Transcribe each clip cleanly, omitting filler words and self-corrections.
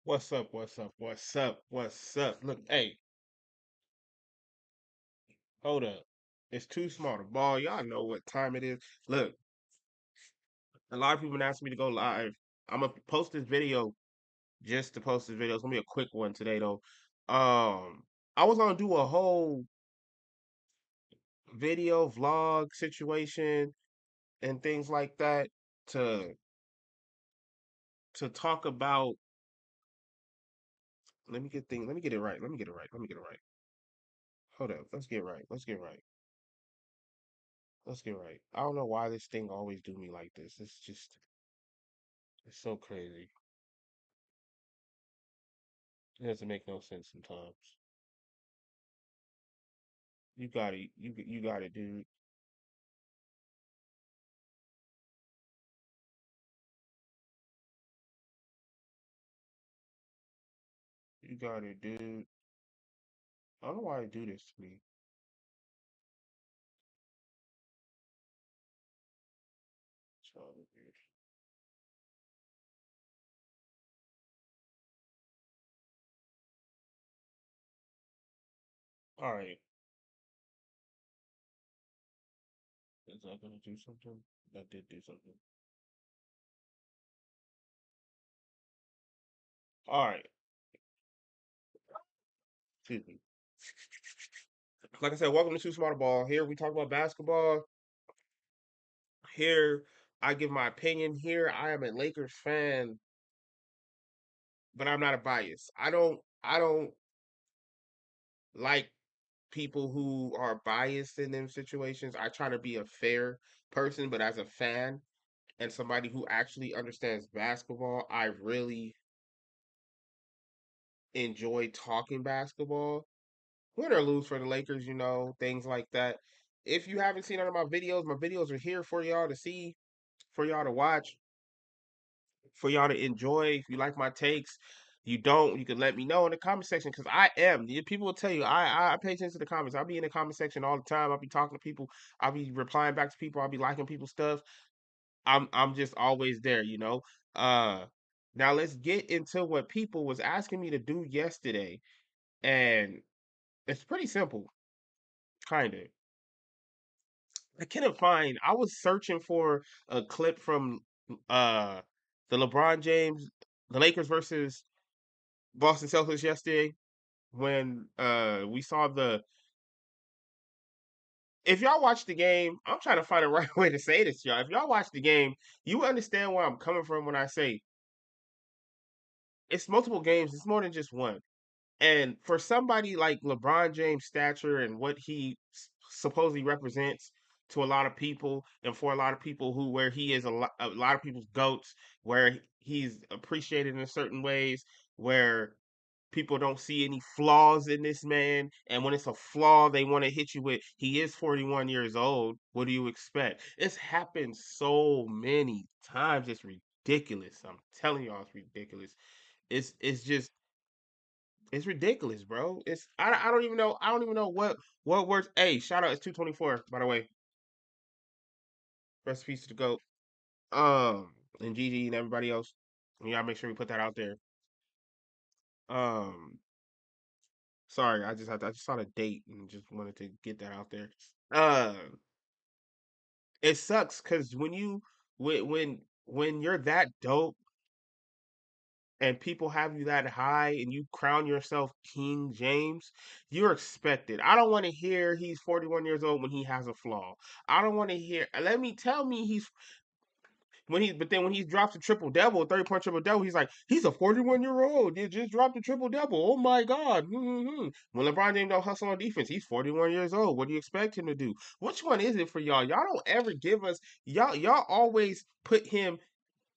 What's up? What's up? What's up? What's up? Look, hey, hold up. It's too small to ball. Y'all know what time it is. Look, a lot of people been asking me to go live. I'm gonna post this video just to post this video. It's gonna be a quick one today though. I was gonna do a whole video vlog situation and things like that to talk about. Let me get it right. Let me get it right. Let me get it right. Hold up. Let's get right. Let's get right. Let's get right. I don't know why this thing always do me like this. It's so crazy. It doesn't make no sense sometimes. You got it. You got it, dude. You got it, dude. I don't know why it do this to me. So weird. All right. Is that gonna do something? That did do something. All right. Excuse me. Like I said, welcome to Too Smart Ball. Here we talk about basketball. Here I give my opinion. Here I am a Lakers fan, but I'm not a bias. I don't like people who are biased in them situations. I try to be a fair person, but as a fan and somebody who actually understands basketball, I really enjoy talking basketball. Win or lose for the Lakers, things like that. If you haven't seen any of my videos are here for y'all to see, for y'all to watch, for y'all to enjoy. If you like my takes, you don't, you can let me know in the comment section because people will tell you I pay attention to the comments. I'll be in the comment section all the time. I'll be talking to people. I'll be replying back to people. I'll be liking people's stuff. I'm just always there. Uh Now let's get into what people was asking me to do yesterday. And it's pretty simple, kind of. I couldn't find. I was searching for a clip from uh the LeBron James, the Lakers versus Boston Celtics yesterday when we saw the. If y'all watch the game, I'm trying to find the right way to say this, y'all. If y'all watch the game, you understand where I'm coming from when I say it's multiple games. It's more than just one. And for somebody like LeBron James' stature and what he supposedly represents to a lot of people, and for a lot of people where he is a lot of people's goats, where he's appreciated in certain ways, where people don't see any flaws in this man, and when it's a flaw, they want to hit you with, he is 41 years old. What do you expect? It's happened so many times. It's ridiculous. I'm telling y'all, it's ridiculous. It's just it's ridiculous, bro. I don't even know. I don't even know what words. Hey, shout out. It's 224, by the way. Rest in peace to the goat. And Gigi and everybody else. We gotta make sure we put that out there. Um, Sorry, I just saw the date and just wanted to get that out there. Uh, it sucks because when you're that dope and people have you that high and you crown yourself King James, you're expected. I don't want to hear he's 41 years old when he has a flaw. I don't want to hear. Let me tell me but then when he drops a triple double, 30-point triple double, he's like, he's a 41-year-old. You just dropped a triple double. Oh my God. When LeBron James don't hustle on defense, he's 41 years old. What do you expect him to do? Which one is it for y'all? Y'all don't ever give us y'all always put him,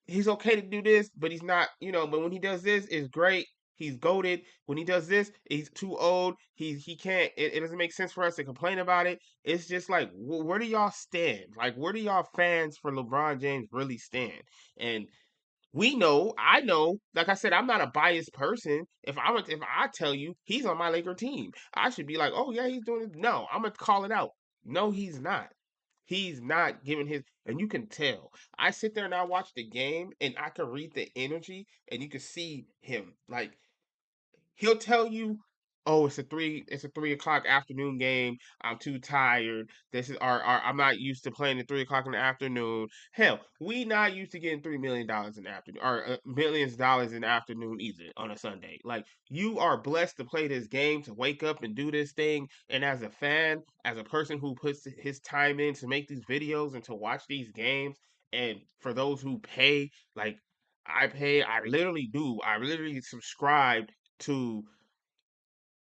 he's okay to do this, but he's not, but when he does this, it's great. He's goaded. When he does this, he's too old. He can't. It doesn't make sense for us to complain about it. It's just like, where do y'all stand? Like, where do y'all fans for LeBron James really stand? And we know, I know. Like I said, I'm not a biased person. If I tell you he's on my Laker team, I should be like, oh yeah, he's doing it. No, I'm gonna call it out. No, he's not. He's not giving his, and you can tell. I sit there and I watch the game, and I can read the energy, and you can see him. Like he'll tell you, "Oh, it's a 3 o'clock afternoon game. I'm too tired. This is our I'm not used to playing at 3 o'clock in the afternoon. Hell, we not used to getting $3 million in the afternoon or millions of dollars in the afternoon either on a Sunday. Like you are blessed to play this game, to wake up and do this thing. And as a fan, as a person who puts his time in to make these videos and to watch these games, and for those who pay, like I pay, I literally do. I literally subscribe to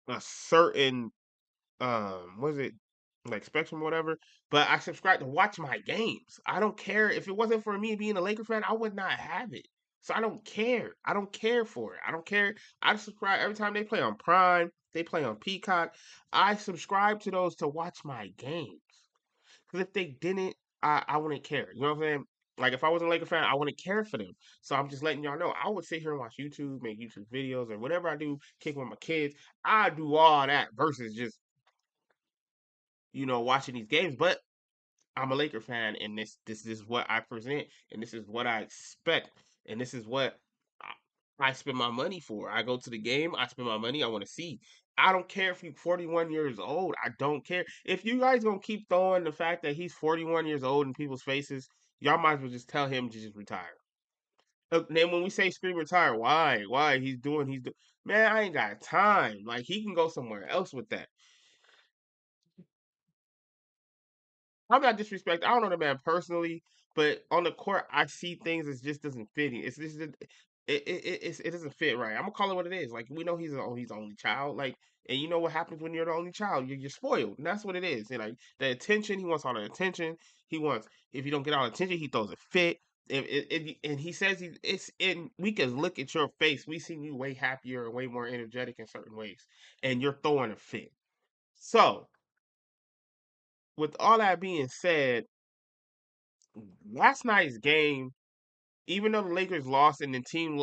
a certain what is it, like Spectrum or whatever, but I subscribe to watch my games. I don't care if it wasn't for me being a Laker fan, I would not have it. So I don't care. I don't care for it. I don't care. I subscribe every time they play on Prime, they play on Peacock. I subscribe to those to watch my games. Because if they didn't, I wouldn't care. You know what I'm saying? Like if I was a Laker fan, I wouldn't care for them. So I'm just letting y'all know. I would sit here and watch YouTube, make YouTube videos, or whatever I do, kick with my kids. I do all that versus just watching these games. But I'm a Laker fan, and this is what I present, and this is what I expect, and this is what I spend my money for. I go to the game, I spend my money, I want to see. I don't care if he's 41 years old. I don't care. If you guys gonna keep throwing the fact that he's 41 years old in people's faces, y'all might as well just tell him to just retire. Then when we say scream retire, why? Why? He's doing. Man, I ain't got time. Like he can go somewhere else with that. I'm not disrespecting. I don't know the man personally, but on the court, I see things that just doesn't fit. It's just it doesn't fit right. I'm gonna call it what it is. Like we know he's the only child. Like and you know what happens when you're the only child? You're spoiled, and that's what it is. And like the attention, he wants all the attention. He wants if you don't get all the attention, he throws a fit. And he says it's in. We can look at your face. We see you way happier and way more energetic in certain ways, and you're throwing a fit. So with all that being said, last night's game, even though the Lakers lost and the team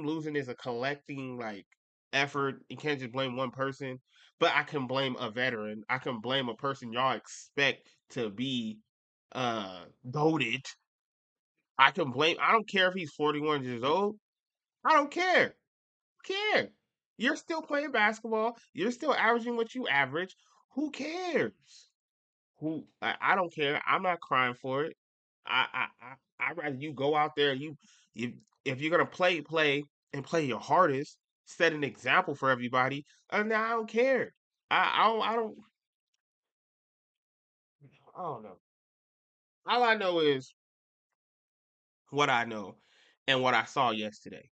losing is a collecting like effort, you can't just blame one person. But I can blame a veteran. I can blame a person y'all expect to be goaded. I can blame. I don't care if he's 41 years old. I don't care. Care. You're still playing basketball. You're still averaging what you average. Who cares? I don't care. I'm not crying for it. I'd rather you go out there. You if you're gonna play and play your hardest, set an example for everybody. And I don't care. I don't know. All I know is what I know and what I saw yesterday.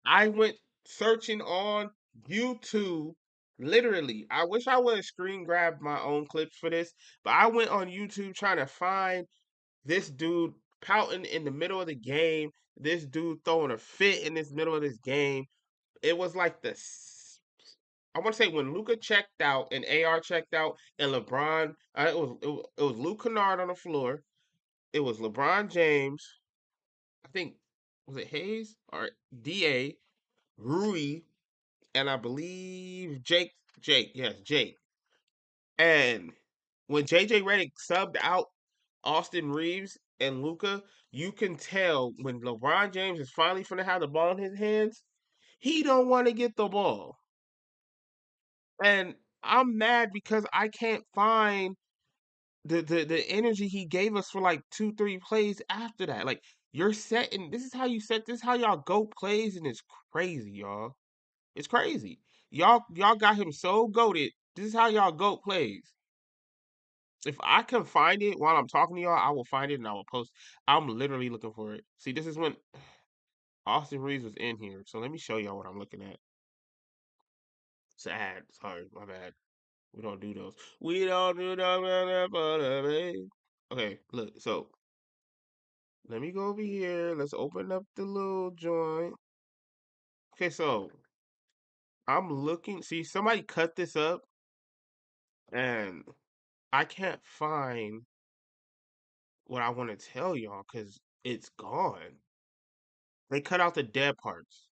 I went searching on YouTube. Literally, I wish I would have screen grabbed my own clips for this, but I went on YouTube trying to find this dude pouting in the middle of the game, this dude throwing a fit in this middle of this game. It was like I want to say when Luca checked out and AR checked out and LeBron, it was Luke Kennard on the floor. It was LeBron James. I think was it Hayes or Da Rui, and I believe Jake. Yes, Jake. And when JJ Redick subbed out Austin Reeves and Luca, you can tell when LeBron James is finally finna have the ball in his hands, he don't want to get the ball. And I'm mad because I can't find the energy he gave us for like 2, 3 plays after that. Like you're setting this is how you set this is how y'all go plays and it's crazy, y'all. It's crazy. Y'all got him so goaded. This is how y'all goat plays. If I can find it while I'm talking to y'all, I will find it and I will post. I'm literally looking for it. See, this is when Austin Reeves was in here. So let me show y'all what I'm looking at. Sad. Sorry, my bad. We don't do those. We don't do those. Okay, look. So let me go over here. Let's open up the little joint. Okay, so I'm looking. See, somebody cut this up and I can't find what I want to tell y'all because it's gone. They cut out the dead parts.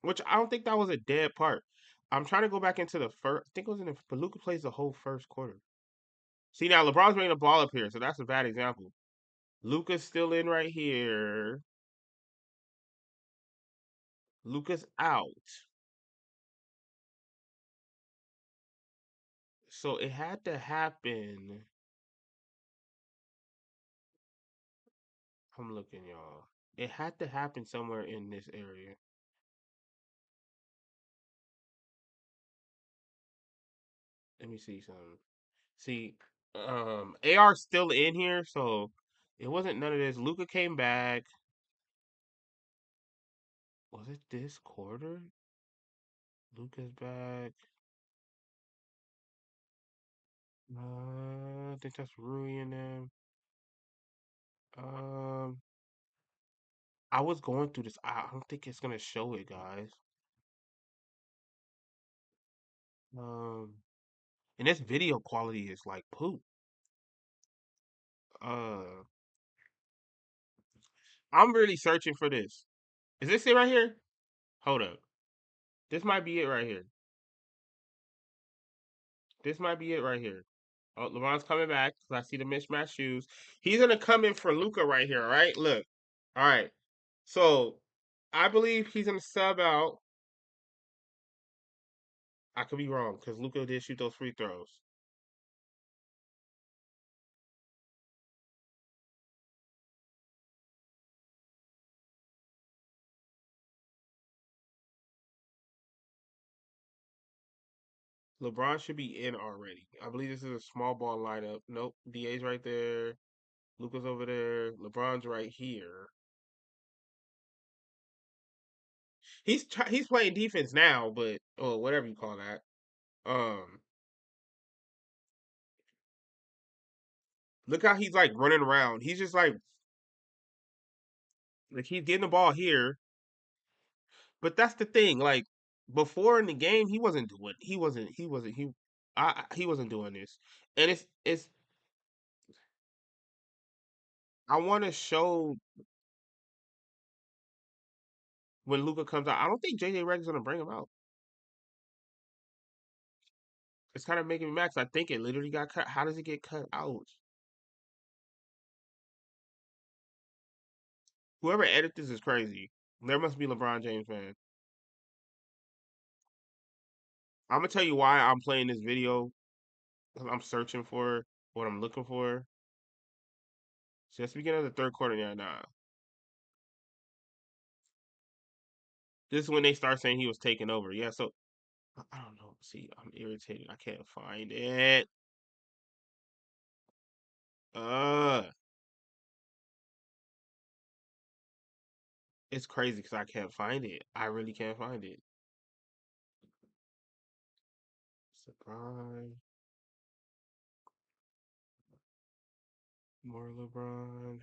Which I don't think that was a dead part. I'm trying to go back into the first. I think it was in the Luka plays the whole first quarter. See now, LeBron's bringing the ball up here, so that's a bad example. Luca's still in right here. Luca's out. So it had to happen. I'm looking, y'all. It had to happen somewhere in this area. Let me see something. See, AR's still in here, so it wasn't none of this. Luca came back. Was it this quarter? Luca's back. I think that's Rui and them. Um, I was going through this. I don't think it's gonna show it, guys. Um, and this video quality is like poop. Uh, I'm really searching for this. Is this it right here? Hold up. This might be it right here. This might be it right here. Oh, LeBron's coming back because I see the mismatched shoes. He's gonna come in for Luca right here. All right, look. All right. So I believe he's gonna sub out. I could be wrong because Luca did shoot those free throws. LeBron should be in already. I believe this is a small ball lineup. Nope. DA's right there. Luca's over there. LeBron's right here. He's playing defense now, but or whatever you call that. Um, look how he's like running around. He's just like he's getting the ball here, but that's the thing. Like before in the game, he wasn't doing this. And it's I want to show when Luca comes out. I don't think JJ Redick's gonna bring him out. It's kind of making me mad 'cause I think it literally got cut. How does it get cut out? Whoever edited this is crazy. There must be LeBron James fan. I'm gonna tell you why I'm playing this video. 'Cause I'm searching for what I'm looking for. Just beginning of the third quarter. Yeah, nah. This is when they start saying he was taking over. Yeah, so I don't know. See, I'm irritated. I can't find it. Uh, it's crazy because I can't find it. I really can't find it. Surprise. More LeBron.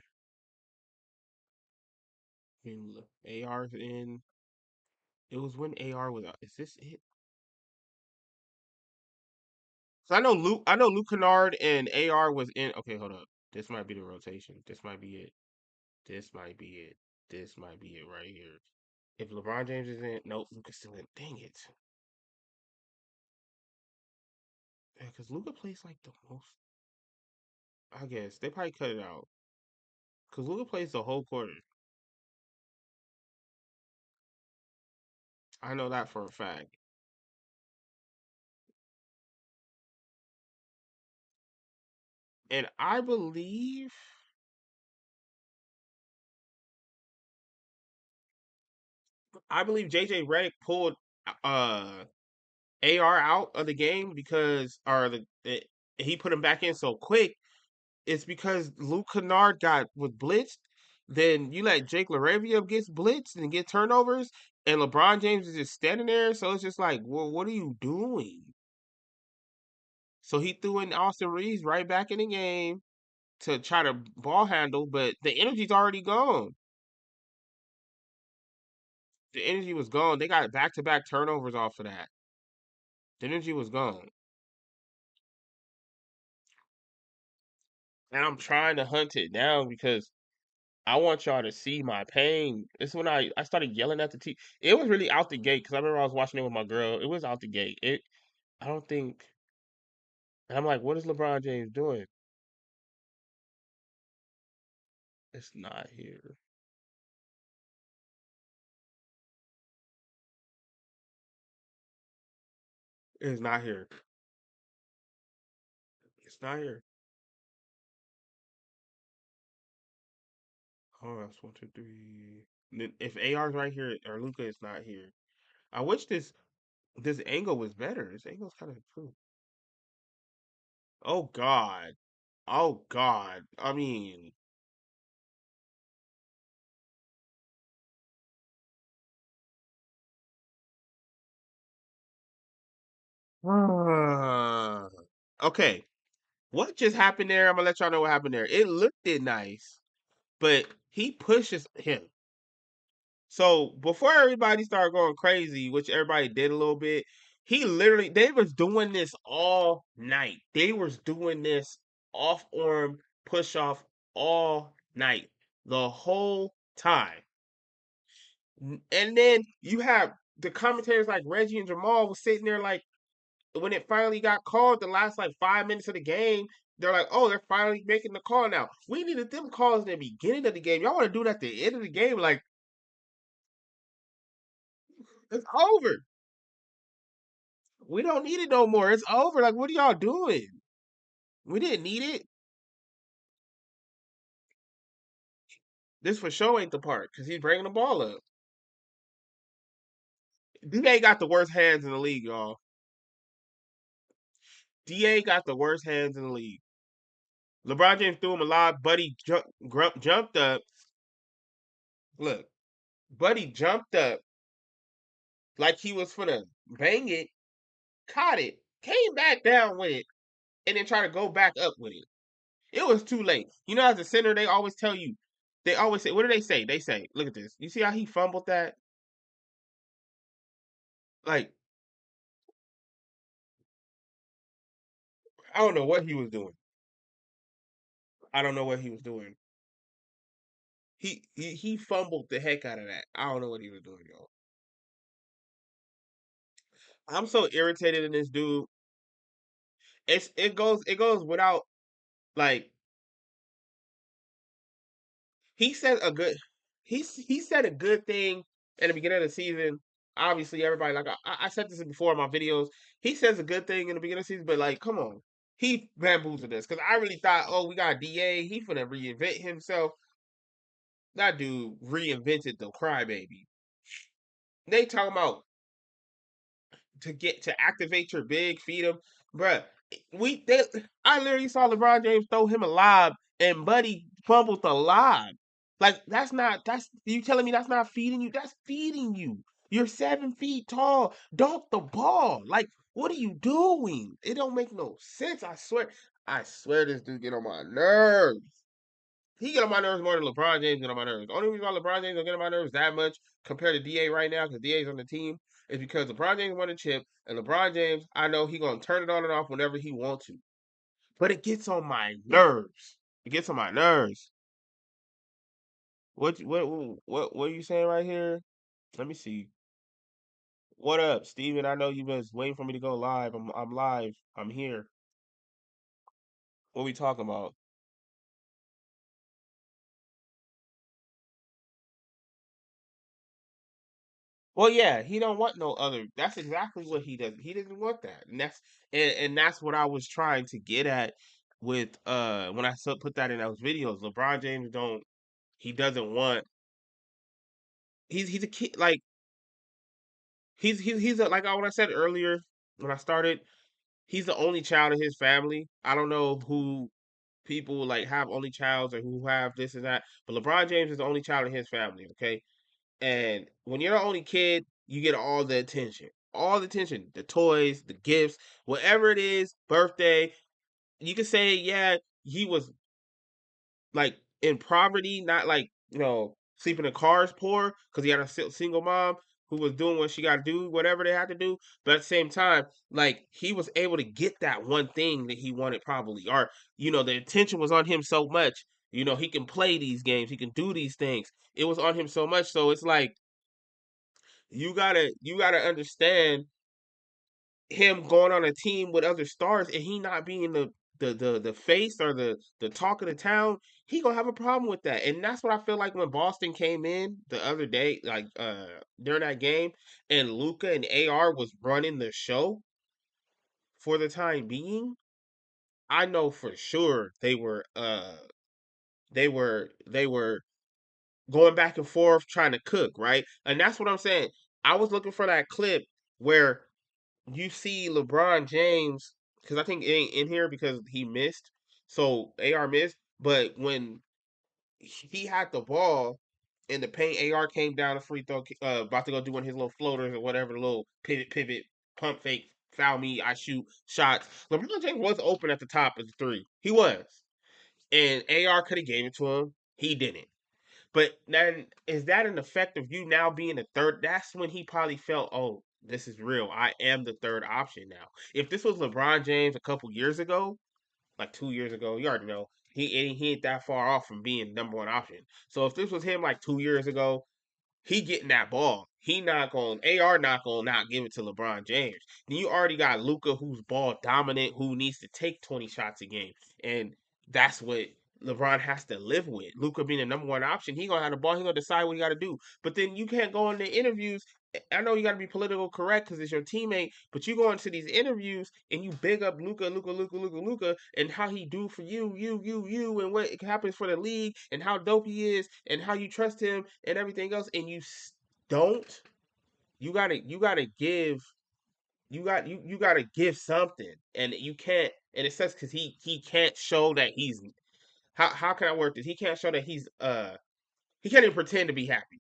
I mean, look, AR's in. It was when AR was out. Is this it? So I know Luke Kennard and AR was in. Okay, hold up. This might be the rotation. This might be it. This might be it. This might be it right here. If LeBron James is in, nope, Luca's still in. Dang it. Yeah, because Luca plays like the most. I guess they probably cut it out. Because Luca plays the whole quarter. I know that for a fact. And I believe JJ Redick pulled uh AR out of the game because he put him back in so quick. It's because Luke Kennard was blitzed. Then you let Jake LaRavia gets blitzed and get turnovers, and LeBron James is just standing there. So it's just like, well, what are you doing? So he threw in Austin Reeves right back in the game to try to ball handle, but the energy's already gone. The energy was gone. They got back to back turnovers off of that. The energy was gone. And I'm trying to hunt it down because I want y'all to see my pain. It's when I started yelling at the TV. It was really out the gate because I remember I was watching it with my girl. It was out the gate. I don't think. And I'm like, what is LeBron James doing? It's not here. It's not here. It's not here. Oh, that's one, two, three. If AR's right here or Luca is not here. I wish this angle was better. This angle's kind of cool. Oh God. Oh God. I mean, okay. What just happened there? I'm gonna let y'all know what happened there. It looked it nice, but he pushes him. So before everybody started going crazy, which everybody did a little bit, he literally they was doing this all night. They was doing this off arm push off all night, the whole time. And then you have the commentators like Reggie and Jamal was sitting there like when it finally got called the last like 5 minutes of the game, they're like, oh, they're finally making the call now. We needed them calls in the beginning of the game. Y'all want to do that at the end of the game? Like, it's over. We don't need it no more. It's over. Like, what are y'all doing? We didn't need it. This for sure ain't the part because he's bringing the ball up. DA got the worst hands in the league, y'all. DA got the worst hands in the league. LeBron James threw him a lot. Buddy jumped up. Look, Buddy jumped up like he was finna bang it, caught it, came back down with it, and then tried to go back up with it. It was too late. You know, as a center, they always tell you, they always say, what do they say? They say, look at this. You see how he fumbled that? Like, I don't know what he was doing. I don't know what he was doing. He fumbled the heck out of that. I don't know what he was doing, y'all. I'm so irritated in this dude. It goes without like he said a good he said a good thing in the beginning of the season. Obviously, everybody like I said this before in my videos. He says a good thing in the beginning of the season, but like, come on, he bamboozled us because I really thought, oh, we got Da. He finna reinvent himself. That dude reinvented the crybaby. They talking about to get to activate your big, feed him, bruh. We they, I literally saw LeBron James throw him a lob, and Buddy fumbled the lob. Like that's you telling me that's not feeding you? That's feeding you. You're 7 feet tall. Dunk the ball. Like what are you doing? It don't make no sense. I swear. I swear this dude get on my nerves. He get on my nerves more than LeBron James get on my nerves. The only reason why LeBron James don't get on my nerves that much compared to Da right now, because Da's on the team, is because LeBron James won a chip, and LeBron James, I know he gonna turn it on and off whenever he wants to. But it gets on my nerves. It gets on my nerves. What are you saying right here? Let me see. What up, Steven? I know you was waiting for me to go live. I'm live. I'm here. What we talking about? Well, yeah, he don't want no other. That's exactly what he does. He doesn't want that, and that's what I was trying to get at with when I put that in those videos. LeBron James don't. He doesn't want. He's a kid. Like he's a, like what I said earlier when I started. He's the only child in his family. I don't know who people like have only childs or who have this and that, but LeBron James is the only child in his family. Okay, and when you're the only kid, you get all the attention, the toys, the gifts, whatever it is, birthday. You can say, yeah, he was like in poverty, not like sleeping in cars, poor, because he had a single mom who was doing what she got to do, whatever they had to do. But at the same time, like he was able to get that one thing that he wanted, probably, or the attention was on him so much. He can play these games, he can do these things. It was on him so much, so it's like you gotta understand him going on a team with other stars and he not being the face or the talk of the town, he gonna have a problem with that. And that's what I feel like when Boston came in the other day, like during that game, and Luca and AR was running the show for the time being. I know for sure they were going back and forth trying to cook, right? And that's what I'm saying. I was looking for that clip where you see LeBron James, because I think it ain't in here because he missed. So AR missed. But when he had the ball in the paint, AR came down the free throw, about to go do one of his little floaters or whatever, little pivot, pump fake, foul me, I shoot shots. LeBron James was open at the top of the three. He was. And AR could have gave it to him. He didn't. But then is that an effect of you now being the third? That's when he probably felt, oh, this is real. I am the third option now. If this was LeBron James a couple years ago, like 2 years ago, you already know he ain't that far off from being number one option. So if this was him like 2 years ago, he getting that ball. He not going AR not going to not give it to LeBron James. Then you already got Luca who's ball dominant, who needs to take 20 shots a game, and that's what LeBron has to live with. Luca being the number one option, he gonna have the ball. He gonna decide what he got to do. But then you can't go in the interviews. I know you got to be political correct because it's your teammate, but you go into these interviews and you big up Luca, and how he do for you, and what happens for the league, and how dope he is, and how you trust him, and everything else, and you don't. You gotta give. You gotta give something, and you can't. And it says because he can't show that he's how can I work this? He can't show that he can't even pretend to be happy.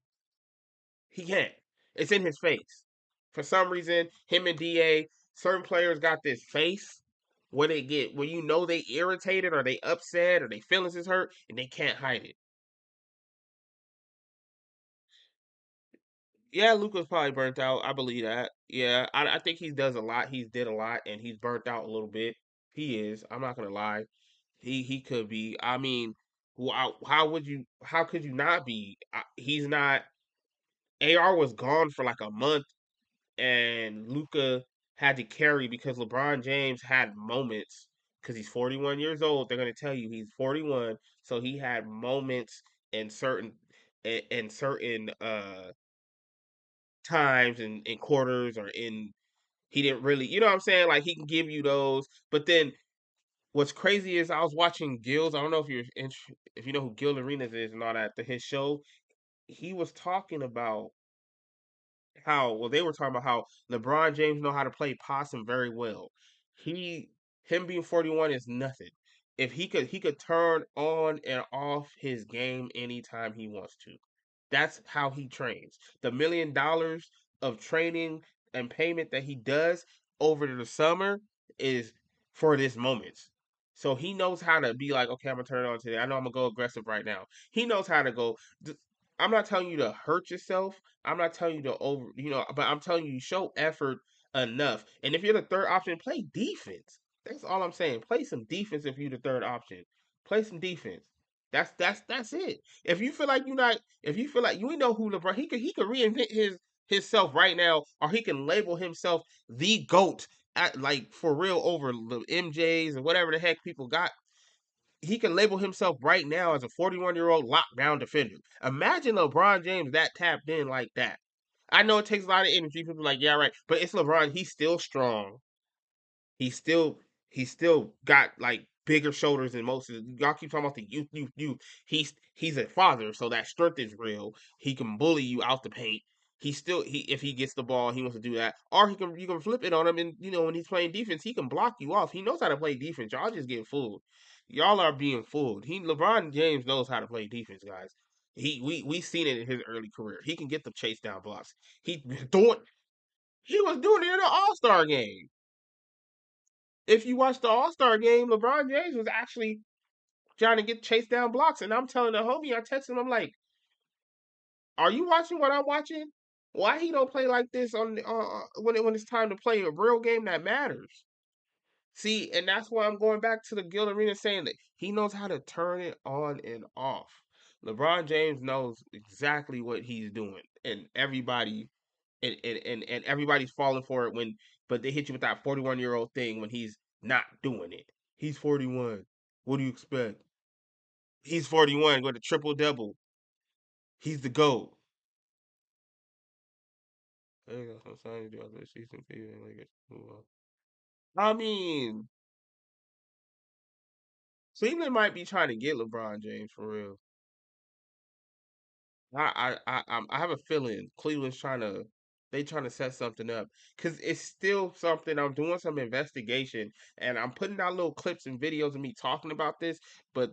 He can't. It's in his face. For some reason, him and DA, certain players got this face where they get where you know they irritated or they upset or they feelings is hurt and they can't hide it. Yeah, Luca's probably burnt out. I believe that. Yeah, I think he does a lot. He's did a lot and he's burnt out a little bit. He is. I'm not gonna lie. He could be. I mean, how would you? How could you not be? He's not. AR was gone for like a month and Luca had to carry because LeBron James had moments because he's 41 years old. They're going to tell you he's 41, so he had moments in certain times and in quarters or in he didn't really, you know what I'm saying? Like he can give you those, but then what's crazy is I was watching Gills. I don't know if you know who Gil Arenas is and all that. His show, he was talking about how well they were talking about how LeBron James know how to play possum very well. He him being 41 is nothing. If he could turn on and off his game anytime he wants to. That's how he trains. The $1 million of training and payment that he does over the summer is for this moment. So he knows how to be like, okay, I'm gonna turn it on today. I know I'm gonna go aggressive right now. He knows how to go. I'm not telling you to hurt yourself. I'm not telling you to but I'm telling you show effort enough. And if you're the third option, play defense. That's all I'm saying. Play some defense if you're the third option. Play some defense. That's it. If you feel like you're not, if you feel like you ain't know who LeBron, he could reinvent himself right now, or he can label himself the GOAT at like for real over the MJs and whatever the heck people got. He can label himself right now as a 41-year-old lockdown defender. Imagine LeBron James that tapped in like that. I know it takes a lot of energy. People are like, yeah, right, but it's LeBron. He's still strong. He's still he's still got like bigger shoulders than most of y'all keep talking about the youth. He's a father, so that strength is real. He can bully you out the paint. He still he if he gets the ball, he wants to do that. Or you can flip it on him and when he's playing defense, he can block you off. He knows how to play defense. Y'all just getting fooled. Y'all are being fooled. LeBron James knows how to play defense, guys. We seen it in his early career. He can get the chase down blocks. He doing he was doing it in an all-star game. If you watch the All Star game, LeBron James was actually trying to get chased down blocks, and I'm telling the homie, I text him, I'm like, "Are you watching what I'm watching? Why he don't play like this on when it's time to play a real game that matters?" See, and that's why I'm going back to the Guild Arena saying that he knows how to turn it on and off. LeBron James knows exactly what he's doing, and everybody and everybody's falling for it when but they hit you with that 41-year-old thing when he's not doing it. He's 41. What do you expect? He's 41 with a triple double. He's the GOAT. I mean, Cleveland might be trying to get LeBron James for real. I have a feeling Cleveland's trying to set something up because it's still something. I'm doing some investigation and I'm putting out little clips and videos of me talking about this. But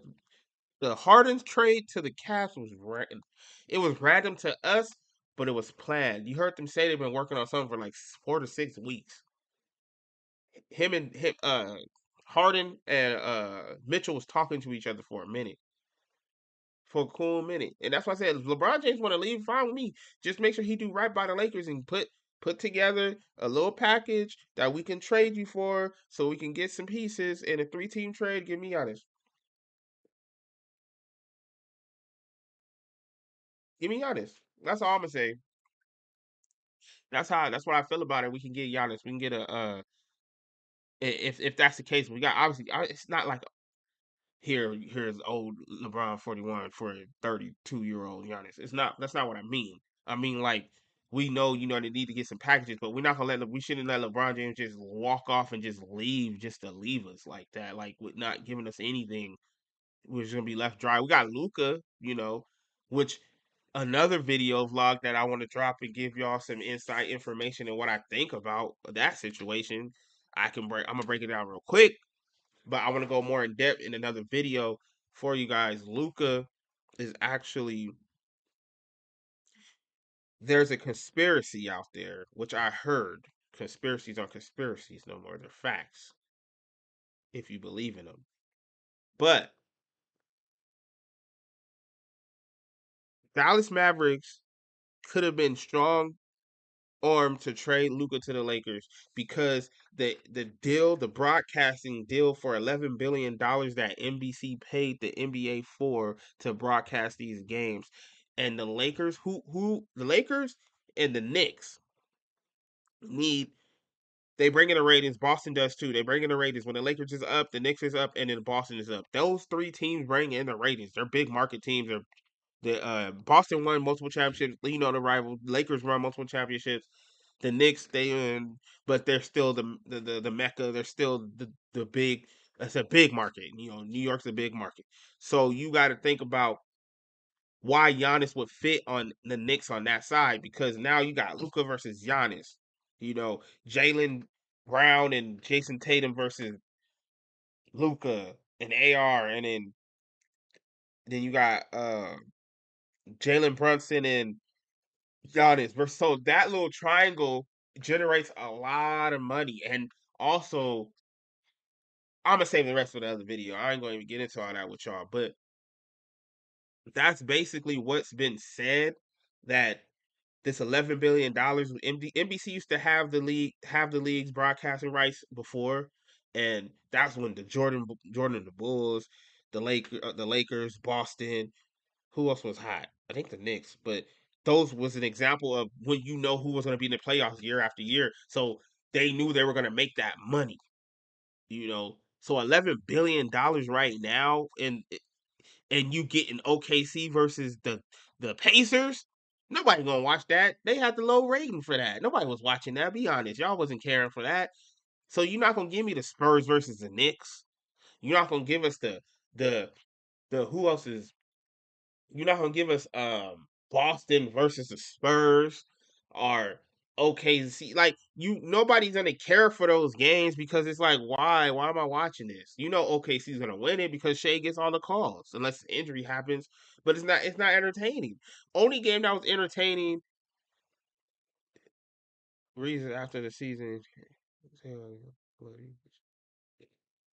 the Harden's trade to the Cavs it was random to us, but it was planned. You heard them say they've been working on something for like 4 to 6 weeks. Him, Harden and Mitchell was talking to each other for a minute, for a cool minute, and that's why I said if LeBron James want to leave, fine with me. Just make sure he do right by the Lakers and put together a little package that we can trade you for, so we can get some pieces in a 3-team trade. Give me honest. Give me Giannis. That's all I'm gonna say. That's what I feel about it. We can get Giannis. We can get a if that's the case. We got obviously it's not like here's old LeBron 41 for a 32-year-old Giannis. It's not that's not what I mean. I mean like we know they need to get some packages, but we're not gonna we shouldn't let LeBron James just walk off and just leave just to leave us like that, like with not giving us anything. We're just gonna be left dry. We got Luca, which another video vlog that I want to drop and give y'all some inside information and what I think about that situation. I'm gonna break it down real quick, but I want to go more in depth in another video for you guys. Luca is actually there's a conspiracy out there, which I heard. Conspiracies aren't conspiracies no more; they're facts if you believe in them. But Dallas Mavericks could have been strong arm to trade Luca to the Lakers because the broadcasting deal for $11 billion that NBC paid the NBA for to broadcast these games, and the Lakers, the Lakers and the Knicks need. They bring in the ratings. Boston does too. They bring in the ratings. When the Lakers is up, the Knicks is up, and then Boston is up. Those three teams bring in the ratings. They're big market teams. The Boston won multiple championships. The rival Lakers won multiple championships. The Knicks, but they're still the mecca. They're still the big. It's a big market. New York's a big market. So you got to think about why Giannis would fit on the Knicks on that side, because now you got Luca versus Giannis. Jalen Brown and Jason Tatum versus Luca and AR, and then you got Jalen Brunson and Giannis versus, so that little triangle generates a lot of money. And also, I'm gonna save the rest for the other video. I ain't gonna even get into all that with y'all, but that's basically what's been said. That this $11 billion, NBC used to have the league's broadcasting rights before, and that's when Jordan and the Bulls, the Lakers, Boston, who else was hot? I think the Knicks, but those was an example of when who was going to be in the playoffs year after year. So they knew they were going to make that money. So $11 billion right now, and you get an OKC versus the Pacers. Nobody gonna watch that. They had the low rating for that. Nobody was watching that. Be honest, y'all wasn't caring for that. So you're not gonna give me the Spurs versus the Knicks. You're not gonna give us the the who else is you're not gonna give us Boston versus the Spurs or OKC. Like nobody's gonna care for those games because it's like, why am I watching this? OKC's gonna win it because Shea gets all the calls unless injury happens, but it's not entertaining. Only game that was entertaining reason after the season.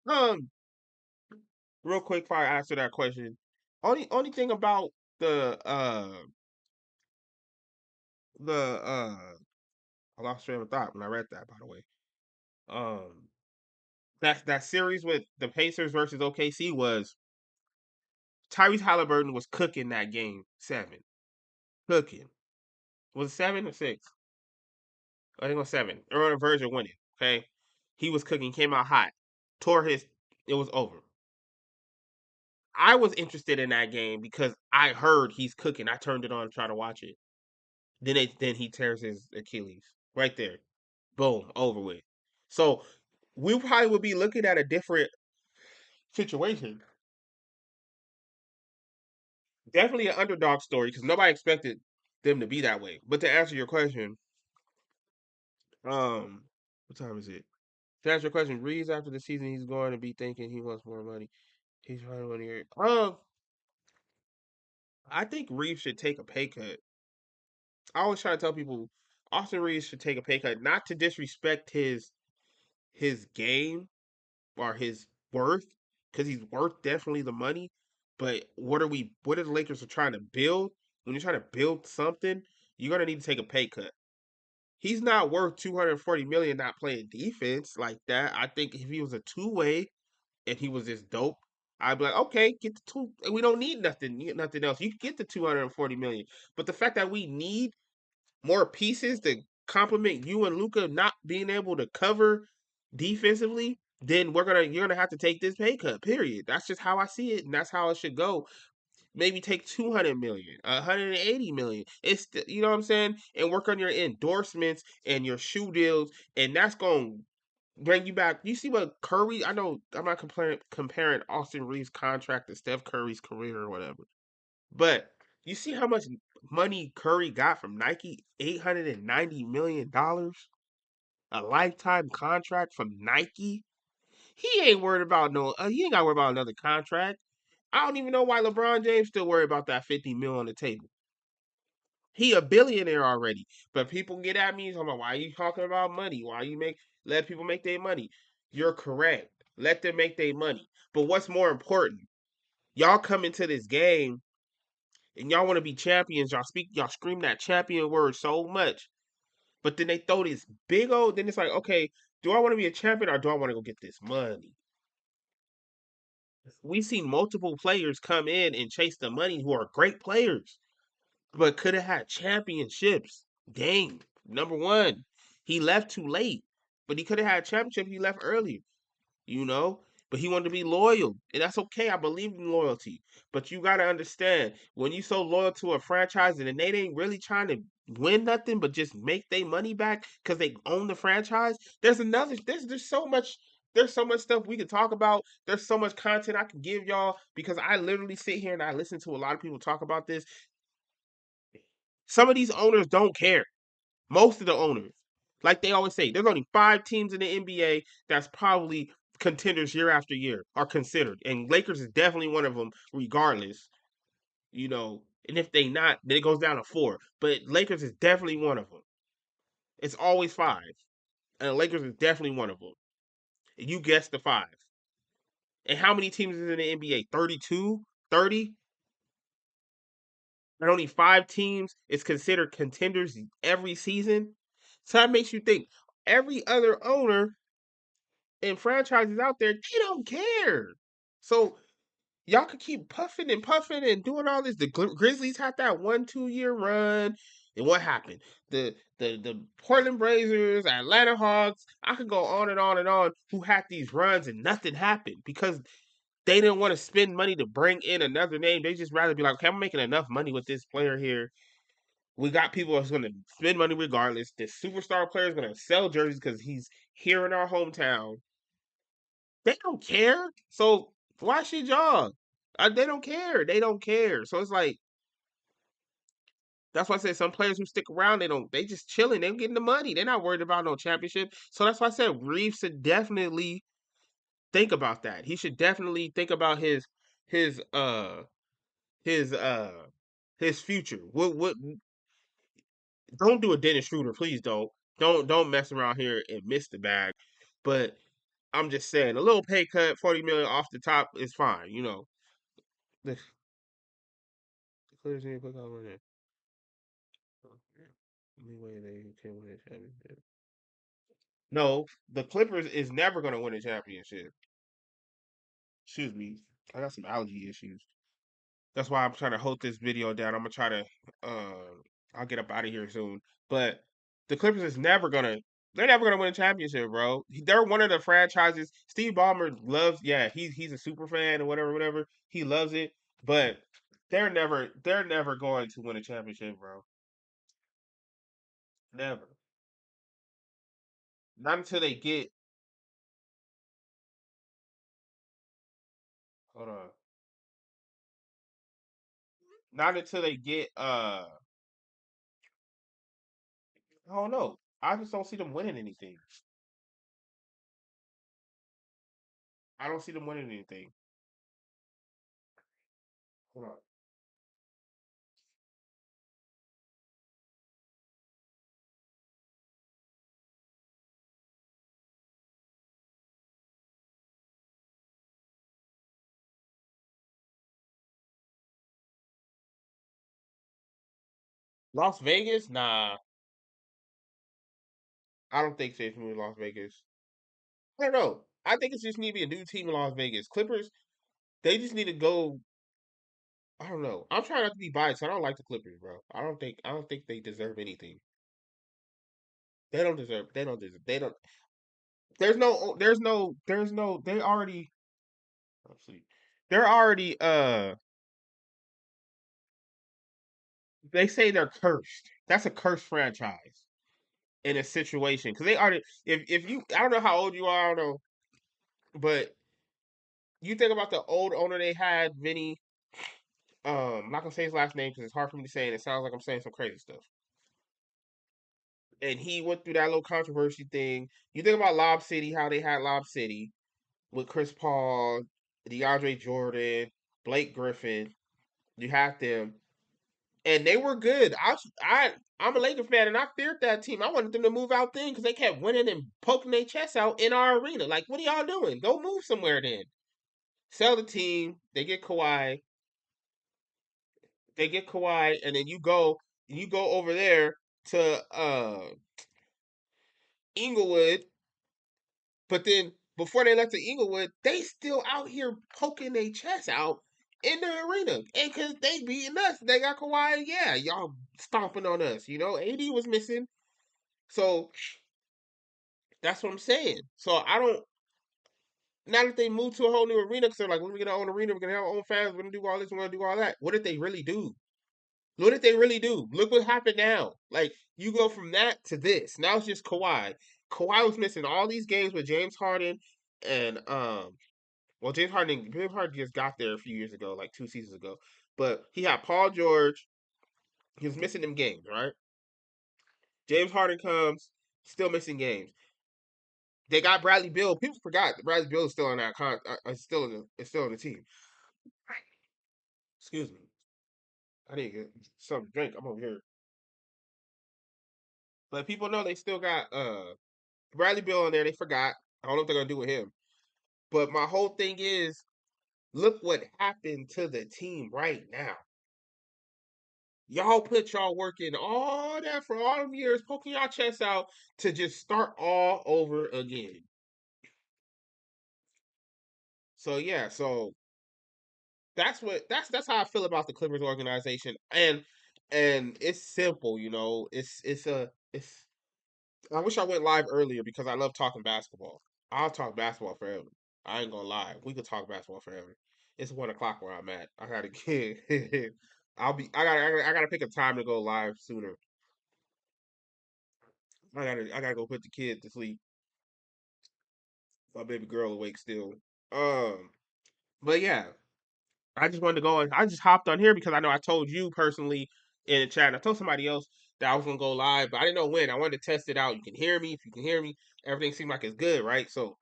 Um, real quick before I answer that question. Only thing about the the I lost train of thought when I read that, by the way. Um, that series with the Pacers versus OKC was Tyrese Halliburton was cooking that game 7, cooking. Was it 7 or 6? I think it was 7. They're on the verge of winning. Okay, he was cooking, came out hot, tore his. It was over. I was interested in that game because I heard he's cooking. I turned it on to try to watch it. Then he tears his Achilles right there. Boom, over with. So we probably would be looking at a different situation. Definitely an underdog story because nobody expected them to be that way. But to answer your question, um, what time is it? To answer your question, Reeves after the season he's going to be thinking he wants more money. He's trying to win here. I think Reeves should take a pay cut. I always try to tell people Austin Reeves should take a pay cut, not to disrespect his game or his worth, because he's worth definitely the money. But what are the Lakers are trying to build? When you're trying to build something, you're gonna need to take a pay cut. He's not worth 240 million not playing defense like that. I think if he was a two-way and he was this dope, I'd be like, okay, get the two. We don't need nothing else. You can get the 240 million. But the fact that we need more pieces to complement you and Luca not being able to cover defensively, then you're gonna have to take this pay cut. Period. That's just how I see it, and that's how it should go. Maybe take 200 million, 180 million. You know what I'm saying, and work on your endorsements and your shoe deals, and that's gonna bring you back. You see what Curry? I know I'm not comparing Austin Reeves' contract to Steph Curry's career or whatever, but you see how much money Curry got from Nike? $890 million, a lifetime contract from Nike. He ain't worried about no. He ain't got to worry about another contract. I don't even know why LeBron James still worried about that 50 mil on the table. He a billionaire already, but people get at me talking about why you talking about money? Why you let people make their money? You're correct. Let them make their money. But what's more important? Y'all come into this game and y'all want to be champions. Y'all scream that champion word so much, but then they throw this big old. Then it's like, okay, do I want to be a champion or do I want to go get this money? We've seen multiple players come in and chase the money who are great players, but could have had championships. Dang, number one, he left too late, but he could have had a championship. He left earlier, you know. But he wanted to be loyal, and that's okay. I believe in loyalty, but you gotta understand when you so loyal to a franchise and they ain't really trying to win nothing, but just make their money back because they own the franchise. There's so much. There's so much stuff we could talk about. There's so much content I can give y'all because I literally sit here and I listen to a lot of people talk about this. Some of these owners don't care. Most of the owners, like they always say, there's only 5 teams in the NBA that's probably contenders year after year are considered, and Lakers is definitely one of them, regardless. You know, and if they not, then it goes down to 4. But Lakers is definitely one of them. It's always 5, and Lakers is definitely one of them. And you guessed the 5. And how many teams is in the NBA? 32, 30. And only 5 teams is considered contenders every season. So that makes you think every other owner and franchises out there, they don't care. So y'all could keep puffing and doing all this. The Grizzlies had that 1-2 year run, and what happened? The Portland Blazers, Atlanta Hawks. I could go on and on and on. Who had these runs and nothing happened because they didn't want to spend money to bring in another name. They just rather be like, okay, I'm making enough money with this player here. We got people that's going to spend money regardless. This superstar player is going to sell jerseys because he's here in our hometown. They don't care. So why should y'all? They don't care. They don't care. So it's like that's why I said some players who stick around, they don't. They just chilling. They're getting the money. They're not worried about no championship. So that's why I said Reeves should definitely think about that. He should definitely think about his his uh his future. What? Don't do a Dennis Schroeder, please don't. Don't mess around here and miss the bag. But I'm just saying, a little pay cut, 40 million off the top is fine. You know, the Clippers need to put out one there. Anyway, they can win a championship. No, the Clippers is never going to win a championship. Excuse me, I got some allergy issues. That's why I'm trying to hold this video down. I'm gonna try to. I'll get up out of here soon. But the Clippers is never gonna They're never gonna win a championship, bro. They're one of the franchises. Steve Ballmer loves, yeah, he's a super fan or whatever, whatever. He loves it, but they're never going to win a championship, bro. Never. Not until they get. Hold on. Not until they get. I don't know. I just don't see them winning anything. I don't see them winning anything. Hold on. Las Vegas? Nah, I don't think Safe move Las Vegas. I don't know. I think it's just need to be a new team in Las Vegas. Clippers, they just need to go. I don't know. I'm trying not to be biased. I don't like the Clippers, bro. I don't think they deserve anything. They don't deserve. They don't deserve. They don't. There's no. They already. Let's see. They're already. They say they're cursed. That's a cursed franchise in a situation because they already. If you, I don't know how old you are. I don't know, but you think about the old owner they had, Vinny. I'm not gonna say his last name because it's hard for me to say, and it sounds like I'm saying some crazy stuff. And he went through that little controversy thing. You think about Lob City, how they had Lob City with Chris Paul, DeAndre Jordan, Blake Griffin. You had them, and they were good. I'm a Lakers fan, and I feared that team. I wanted them to move out then because they kept winning and poking their chests out in our arena. Like, what are y'all doing? Go move somewhere then. Sell the team. They get Kawhi. They get Kawhi, and then you go over there to Inglewood. But then before they left to Inglewood, they still out here poking their chests out in the arena. And cause they beating us, they got Kawhi. Yeah, y'all stomping on us. AD was missing. So that's what I'm saying. So I don't. Now that they moved to a whole new arena, because they're like, we're gonna own arena, we're gonna have our own fans, we're gonna do all this, we're gonna do all that. What did they really do? What did they really do? Look what happened now. Like you go from that to this. Now it's just Kawhi. Kawhi was missing all these games with James Harden and well, James Harden just got there a few years ago, like 2 seasons ago. But he had Paul George. He was missing them games, right? James Harden comes, still missing games. They got Bradley Beal. People forgot that Bradley Beal is still on that still in the team. Excuse me. I need to get something to drink. I'm over here. But people know they still got Bradley Beal in there. They forgot. I don't know what they're gonna do with him. But my whole thing is, look what happened to the team right now. Y'all put y'all work in all that for all them years, poking y'all chests out to just start all over again. So yeah, so that's how I feel about the Clippers organization, and it's simple, it's. I wish I went live earlier because I love talking basketball. I'll talk basketball forever. I ain't gonna lie, we could talk basketball forever. It's 1 o'clock where I'm at. I gotta get. I gotta pick a time to go live sooner. I gotta go put the kid to sleep. My baby girl awake still. Um, but yeah, I just wanted to go and I just hopped on here because I know I told you personally in the chat. And I told somebody else that I was gonna go live, but I didn't know when. I wanted to test it out. You can hear me. If you can hear me, everything seemed like it's good, right? So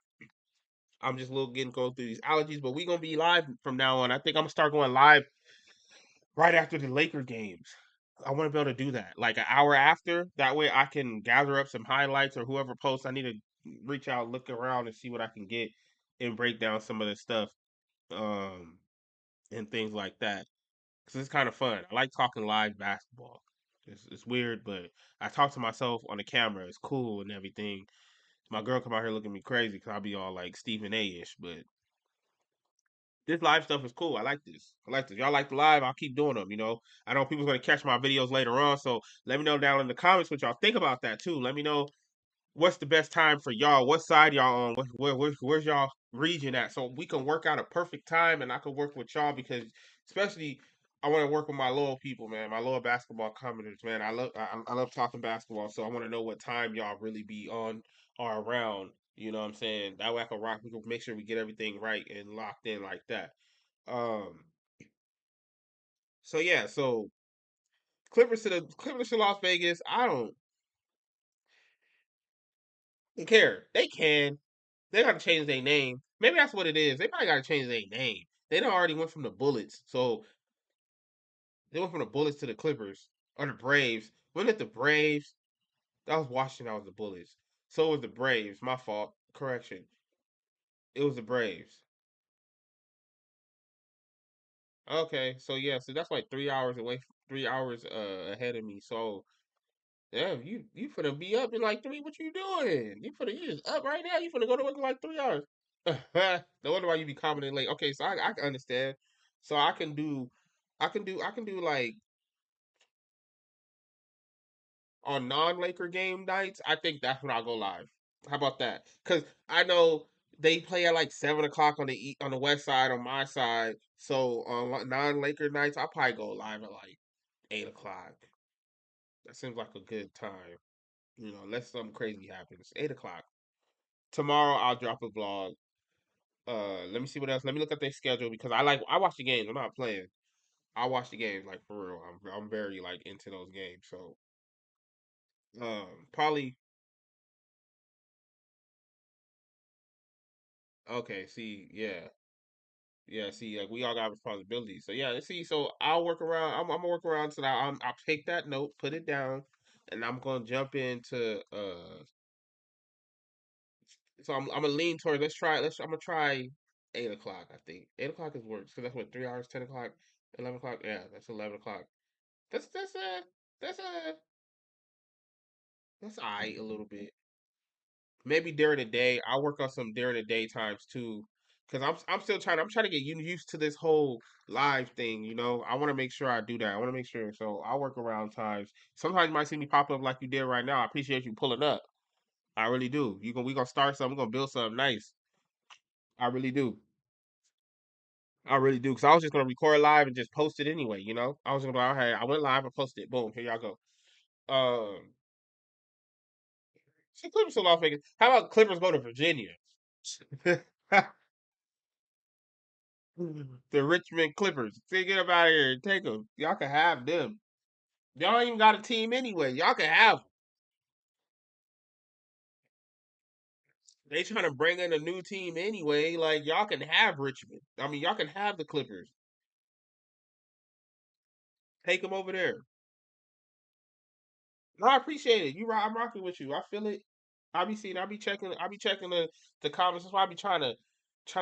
I'm just a little getting going through these allergies, but we gonna be live from now on. I think I'm gonna start going live right after the Laker games. I want to be able to do that, like an hour after. That way, I can gather up some highlights or whoever posts. I need to reach out, look around, and see what I can get, and break down some of the stuff, um, and things like that. Because it's kind of fun. I like talking live basketball. It's weird, but I talk to myself on the camera. It's cool and everything. My girl come out here looking at me crazy because I'll be all like Stephen A. ish, but this live stuff is cool. I like this. I like this. Y'all like the live? I'll keep doing them. I know people's gonna catch my videos later on, so let me know down in the comments what y'all think about that too. Let me know what's the best time for y'all? What side y'all on? Where's y'all region at? So we can work out a perfect time, and I can work with y'all because, especially, I want to work with my loyal people, man. My loyal basketball commenters, man. I love talking basketball, so I want to know what time y'all really be on or around. You know what I'm saying? That way I can rock. We can make sure we get everything right and locked in like that. Um. So yeah. So Clippers to Las Vegas. I don't care. They can. They got to change their name. Maybe that's what it is. They probably got to change their name. They done already went from the Bullets, so they went from the Bullets to the Clippers or the Braves. When it the Braves? That was Washington. That was the Bullets. So it was the Braves. My fault. Correction. It was the Braves. Okay, so yeah, so that's like 3 hours away, 3 hours ahead of me. So damn, you finna be up in like three. What you doing? You just up right now. You finna go to work in like 3 hours. No wonder why you be commenting late. Okay, so I can understand. So I can do like on non-Laker game nights. I think that's when I'll go live. How about that? Because I know they play at like 7 o'clock on on the west side on my side. So on non-Laker nights, I'll probably go live at like 8 o'clock. That seems like a good time. You know, unless something crazy happens. 8 o'clock. Tomorrow I'll drop a vlog. Let me see what else. Let me look at their schedule because I watch the games. I'm not playing. I watch the games like for real. I'm very like into those games. So probably okay. See, yeah, yeah. See, like we all got responsibilities. So yeah, see. So I'll work around. I'm gonna work around so that I'll take that note, put it down, and I'm gonna jump into So I'm gonna lean toward. I'm gonna try 8 o'clock. I think 8 o'clock is works because that's what 3 hours. 10 o'clock, 11 o'clock. Yeah, that's 11 o'clock. That's that's a that's a that's alright a little bit. Maybe during the day, I'll work on some during the day times too. Cause I'm still trying to get you used to this whole live thing, you know. I want to make sure I do that. I want to make sure. So I'll work around times. Sometimes you might see me pop up like you did right now. I appreciate you pulling up. I really do. We gonna start something. We're gonna build something nice. I really do. I really do. Cause I was just gonna record live and just post it anyway, you know? I was gonna go, hey, I went live and posted it. Boom, here y'all go. So Clippers to Las Vegas. How about Clippers go to Virginia? The Richmond Clippers. See, get them out of here and take them. Y'all can have them. Y'all ain't even got a team anyway. Y'all can have them. They trying to bring in a new team anyway. Like y'all can have Richmond. I mean, y'all can have the Clippers. Take them over there. No, I appreciate it. I'm rocking with you. I feel it. I be checking. I be checking the comments. That's why I be trying to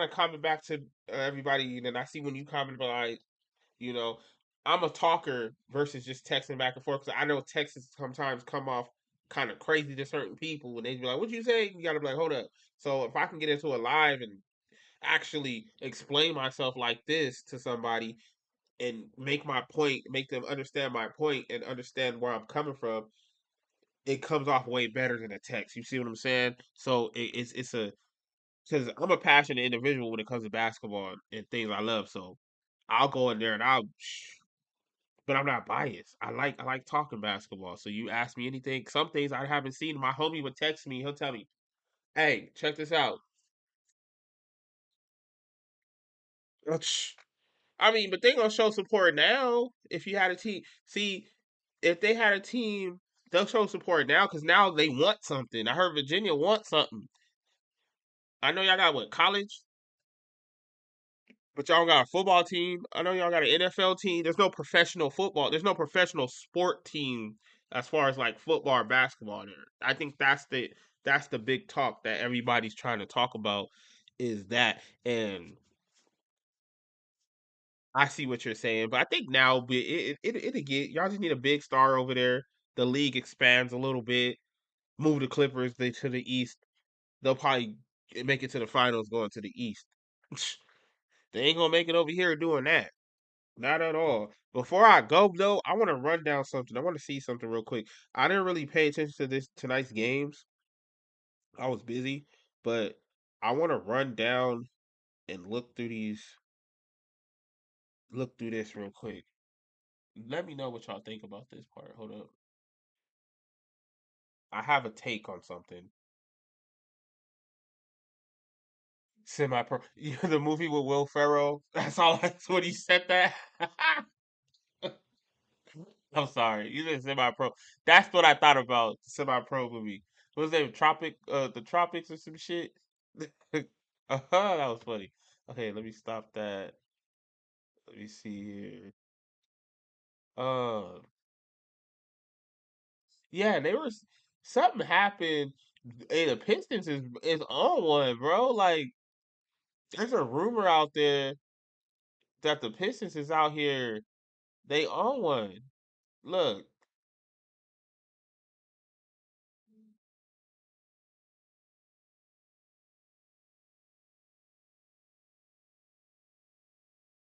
comment back to everybody. And then I see when you comment about like, you know, I'm a talker versus just texting back and forth because I know texts sometimes come off kind of crazy to certain people when they be like, "What you say?" You gotta be like, "Hold up." So if I can get into a live and actually explain myself like this to somebody and make my point, make them understand my point and understand where I'm coming from, it comes off way better than a text. You see what I'm saying? So it's a because I'm a passionate individual when it comes to basketball and things I love. So I'll go in there and but I'm not biased. I like talking basketball. So you ask me anything, some things I haven't seen. My homie would text me. He'll tell me, "Hey, check this out." I mean, but they gonna show support now. If you had a team, see, if they had a team, they'll show support now because now they want something. I heard Virginia wants something. I know y'all got what college, but y'all got a football team. I know y'all got an NFL team. There's no professional football. There's no professional sport team as far as like football or basketball there. I think that's the big talk that everybody's trying to talk about is that. And I see what you're saying, but I think now it'll get y'all just need a big star over there. The league expands a little bit. Move the Clippers to the East. They'll probably make it to the finals going to the East. They ain't gonna make it over here doing that. Not at all. Before I go though, I want to run down something. I want to see something real quick. I didn't really pay attention to this tonight's games. I was busy, but I want to run down and look through this real quick. Let me know what y'all think about this part. Hold up. I have a take on something. Semi pro. The movie with Will Ferrell. That's all. That's what he said that. I'm sorry. You said semi pro. That's what I thought about. Semi pro movie. What was that? The Tropics or some shit. That was funny. Okay, let me stop that. Let me see here. Uh, yeah, something happened. Hey, the Pistons is on one, bro. Like, there's a rumor out there that the Pistons is out here. They own one. Look,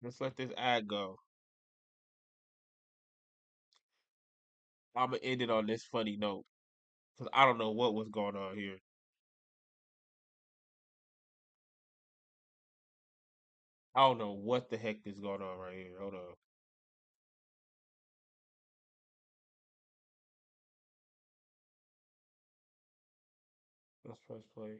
let's let this ad go. I'm gonna end it on this funny note because I don't know what was going on here. I don't know what the heck is going on right here. Hold on. Let's press play.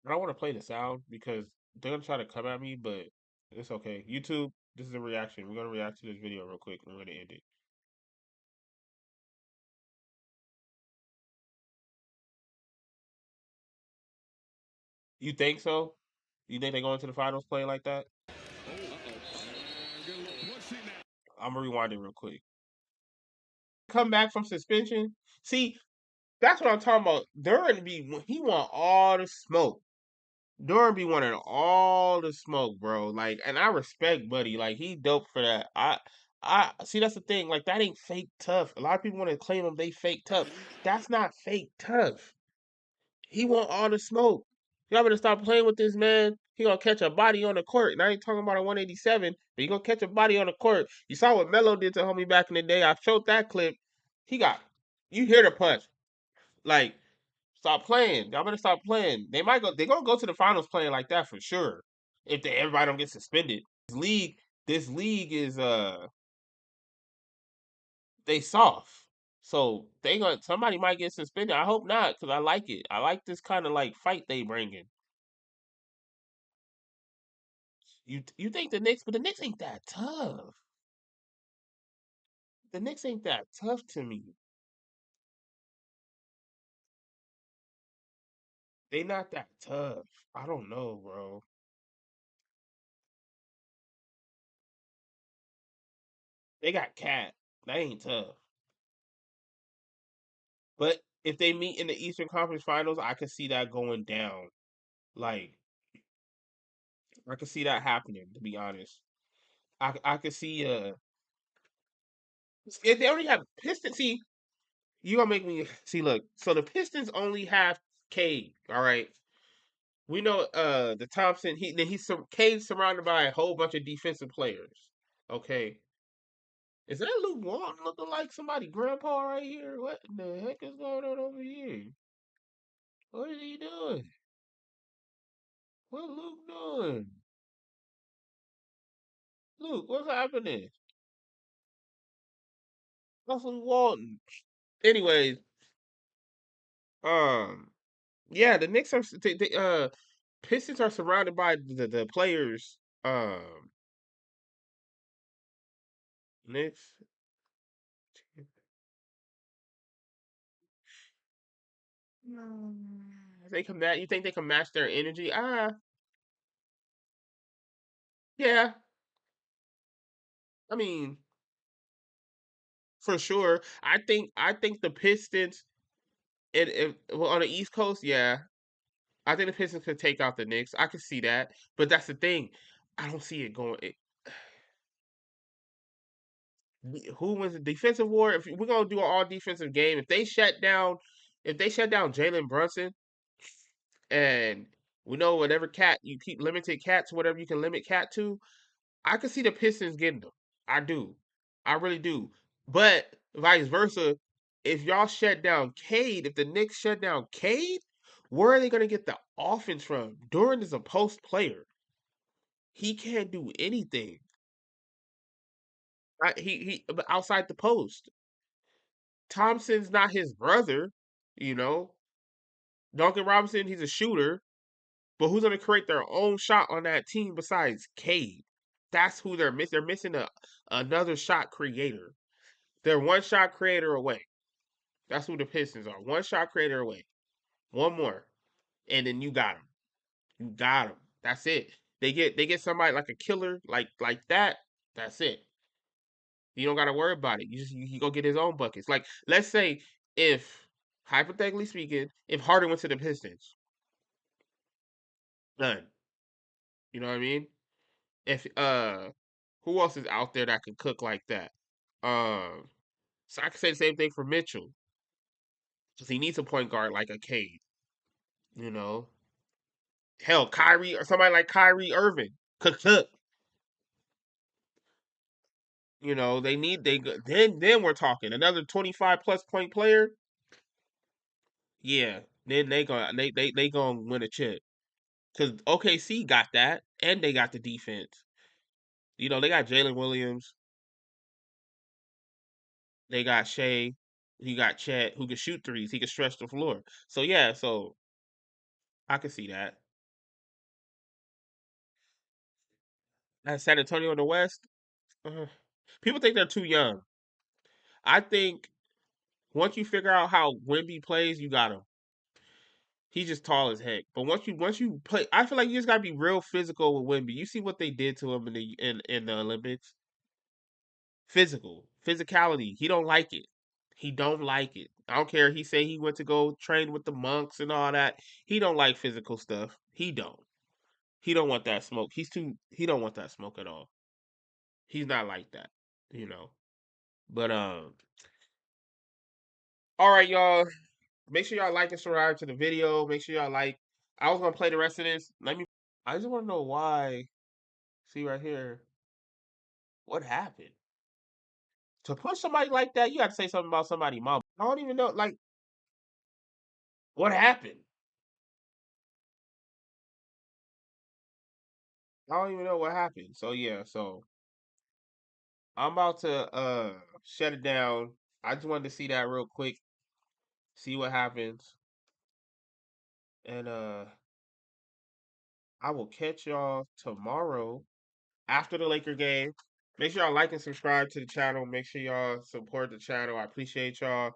I don't want to play the sound because they're gonna try to come at me, but it's okay. YouTube, this is a reaction. We're gonna react to this video real quick and we're gonna end it. You think so? You think they go into the finals playing like that? I'm gonna rewind it real quick. Come back from suspension. See, that's what I'm talking about. Duran he want all the smoke. Duran be wanting all the smoke, bro. Like, and I respect Buddy. Like, he dope for that. I see. That's the thing. Like, that ain't fake tough. A lot of people want to claim him they fake tough. That's not fake tough. He want all the smoke. Y'all better stop playing with this man. He gonna catch a body on the court. And I ain't talking about a 187, but he gonna catch a body on the court. You saw what Melo did to homie back in the day. I showed that clip. He got you hear the punch. Like, stop playing. Y'all better stop playing. They're gonna go to the finals playing like that for sure. If everybody don't get suspended. This league is they soft. So they gonna somebody might get suspended. I hope not, because I like it. I like this kind of like fight they bringing. You think the Knicks, but the Knicks ain't that tough. The Knicks ain't that tough to me. They not that tough. I don't know, bro. They got Cat. They ain't tough. But if they meet in the Eastern Conference Finals, I could see that going down. Like, I could see that happening. To be honest, I could see if they only have Pistons. See, you gonna make me see. Look, so the Pistons only have Cade. All right, we know the Thompson. Cade's surrounded by a whole bunch of defensive players. Okay, is that Luke Walton looking like somebody grandpa right here? What in the heck is going on over here? What is he doing? What Luke doing? Luke, what's happening? Russell Walton. Anyways, um, yeah, the Knicks are Pistons are surrounded by the players. Knicks. They can match. You think they can match their energy? Yeah. I mean, for sure. I think the Pistons. Well, on the East Coast, yeah, I think the Pistons could take out the Knicks. I could see that, but that's the thing. I don't see it going. Who wins the defensive war? If we're gonna do an all defensive game, if they shut down Jalen Brunson, and we know whatever cat you keep limited cats, whatever you can limit cat to, I could see the Pistons getting them. I do, I really do. But vice versa, if y'all shut down Cade, if the Knicks shut down Cade, where are they gonna get the offense from? Duran is a post player. He can't do anything. He outside the post. Thompson's not his brother, you know. Duncan Robinson, he's a shooter, but who's gonna create their own shot on that team besides Cade? That's who they're missing. They're missing another shot creator. They're one shot creator away. That's who the Pistons are. One shot creator away. One more, and then you got him. You got him. That's it. They get somebody like a killer like that. That's it. You don't got to worry about it. You go get his own buckets. Like let's say if hypothetically speaking, if Harden went to the Pistons, done. You know what I mean? If who else is out there that could cook like that? Um, so I could say the same thing for Mitchell because he needs a point guard like a Cade. You know, hell, Kyrie or somebody like Kyrie Irving could cook. You know, then we're talking another 25 plus point player. Yeah, then they gonna win a chip because OKC got that and they got the defense. You know, they got Jalen Williams, they got Shea, he got Chet who can shoot threes, he can stretch the floor. So yeah, so I can see that. That's San Antonio in the West. uh, People think they're too young. I think once you figure out how Wemby plays, you got him. He's just tall as heck. But once you play, I feel like you just gotta be real physical with Wemby. You see what they did to him in the Olympics. Physical, physicality. He don't like it. He don't like it. I don't care. He say he went to go train with the monks and all that. He don't like physical stuff. He don't. He don't want that smoke. He's too. He don't want that smoke at all. He's not like that. You know. But all right, y'all. Make sure y'all like and subscribe to the video. Make sure y'all like. I was gonna play the rest of this. Let me. I just want to know why. See right here. What happened? To push somebody like that, you got to say something about somebody mom. I don't even know. Like, what happened? I don't even know what happened. So yeah, so I'm about to shut it down. I just wanted to see that real quick, see what happens. And I will catch y'all tomorrow after the Laker game. Make sure y'all like and subscribe to the channel. Make sure y'all support the channel. I appreciate y'all.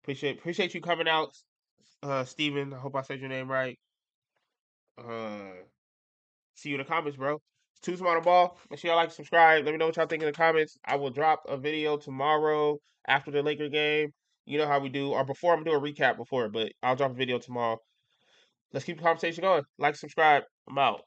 Appreciate you coming out, Steven. I hope I said your name right. Uh See you in the comments, bro. It's too small to ball. Make sure y'all like, subscribe. Let me know what y'all think in the comments. I will drop a video tomorrow after the Laker game. You know how we do, or before I'm doing a recap before, but I'll drop a video tomorrow. Let's keep the conversation going. Like, subscribe. I'm out.